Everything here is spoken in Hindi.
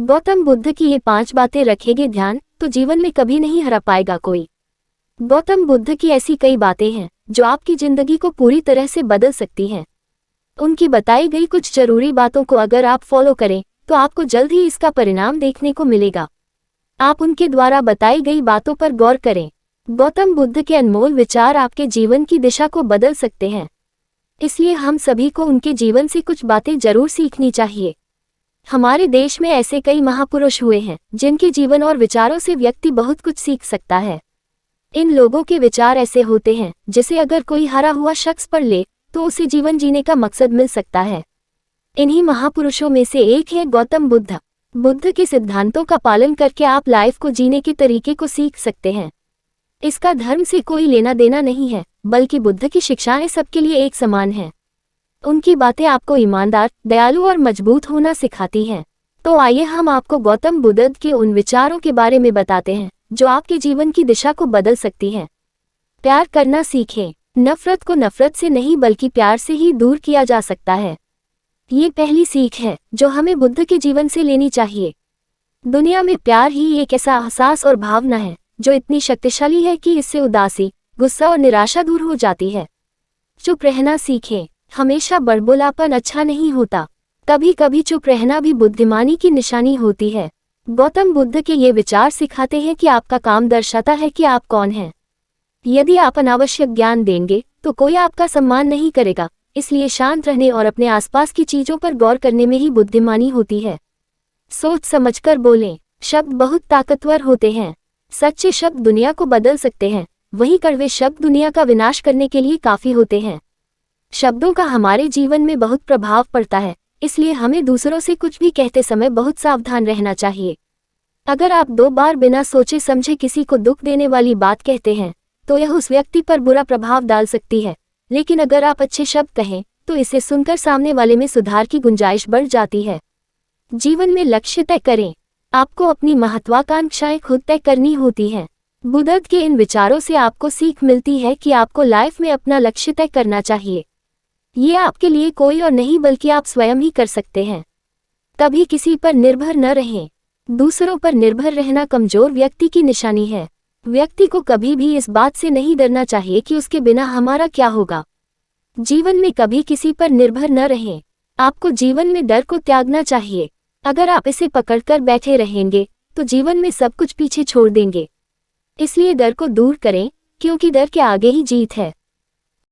गौतम बुद्ध की ये 5 बातें रखेंगे ध्यान तो जीवन में कभी नहीं हरा पाएगा कोई। गौतम बुद्ध की ऐसी कई बातें हैं जो आपकी जिंदगी को पूरी तरह से बदल सकती हैं। उनकी बताई गई कुछ जरूरी बातों को अगर आप फॉलो करें तो आपको जल्द ही इसका परिणाम देखने को मिलेगा। आप उनके द्वारा बताई गई बातों पर गौर करें। गौतम बुद्ध के अनमोल विचार आपके जीवन की दिशा को बदल सकते हैं, इसलिए हम सभी को उनके जीवन से कुछ बातें जरूर सीखनी चाहिए। हमारे देश में ऐसे कई महापुरुष हुए हैं जिनके जीवन और विचारों से व्यक्ति बहुत कुछ सीख सकता है। इन लोगों के विचार ऐसे होते हैं जिसे अगर कोई हारा हुआ शख्स पढ़ ले तो उसे जीवन जीने का मकसद मिल सकता है। इन्हीं महापुरुषों में से एक है गौतम बुद्ध। बुद्ध के सिद्धांतों का पालन करके आप लाइफ को जीने के तरीके को सीख सकते हैं। इसका धर्म से कोई लेना देना नहीं है, बल्कि बुद्ध की शिक्षाएं सबके लिए एक समान हैं। उनकी बातें आपको ईमानदार, दयालु और मजबूत होना सिखाती हैं। तो आइए हम आपको गौतम बुद्ध के उन विचारों के बारे में बताते हैं जो आपके जीवन की दिशा को बदल सकती हैं। प्यार करना सीखें। नफरत को नफरत से नहीं बल्कि प्यार से ही दूर किया जा सकता है। ये पहली सीख है जो हमें बुद्ध के जीवन से लेनी चाहिए। दुनिया में प्यार ही एक ऐसा एहसास और भावना है जो इतनी शक्तिशाली है कि इससे उदासी, गुस्सा और निराशा दूर हो जाती है। चुप रहना सीखें। हमेशा बड़बोलापन अच्छा नहीं होता, कभी कभी चुप रहना भी बुद्धिमानी की निशानी होती है। गौतम बुद्ध के ये विचार सिखाते हैं कि आपका काम दर्शाता है कि आप कौन हैं। यदि आप अनावश्यक ज्ञान देंगे तो कोई आपका सम्मान नहीं करेगा, इसलिए शांत रहने और अपने आसपास की चीजों पर गौर करने में ही बुद्धिमानी होती है। सोच समझकर बोलें। शब्द बहुत ताकतवर होते हैं। सच्चे शब्द दुनिया को बदल सकते हैं, वहीं कड़वे शब्द दुनिया का विनाश करने के लिए काफी होते हैं। शब्दों का हमारे जीवन में बहुत प्रभाव पड़ता है, इसलिए हमें दूसरों से कुछ भी कहते समय बहुत सावधान रहना चाहिए। अगर आप 2 बार बिना सोचे समझे किसी को दुख देने वाली बात कहते हैं तो यह उस व्यक्ति पर बुरा प्रभाव डाल सकती है, लेकिन अगर आप अच्छे शब्द कहें तो इसे सुनकर सामने वाले में सुधार की गुंजाइश बढ़ जाती है। जीवन में लक्ष्य तय करें। आपको अपनी महत्वाकांक्षाएं खुद तय करनी होती हैं। बुद्ध के इन विचारों से आपको सीख मिलती है कि आपको लाइफ में अपना लक्ष्य तय करना चाहिए। ये आपके लिए कोई और नहीं बल्कि आप स्वयं ही कर सकते हैं। कभी किसी पर निर्भर न रहें। दूसरों पर निर्भर रहना कमजोर व्यक्ति की निशानी है। व्यक्ति को कभी भी इस बात से नहीं डरना चाहिए कि उसके बिना हमारा क्या होगा। जीवन में कभी किसी पर निर्भर न रहें। आपको जीवन में डर को त्यागना चाहिए। अगर आप इसे पकड़कर बैठे रहेंगे तो जीवन में सब कुछ पीछे छोड़ देंगे। इसलिए डर को दूर करें, क्योंकि डर के आगे ही जीत है।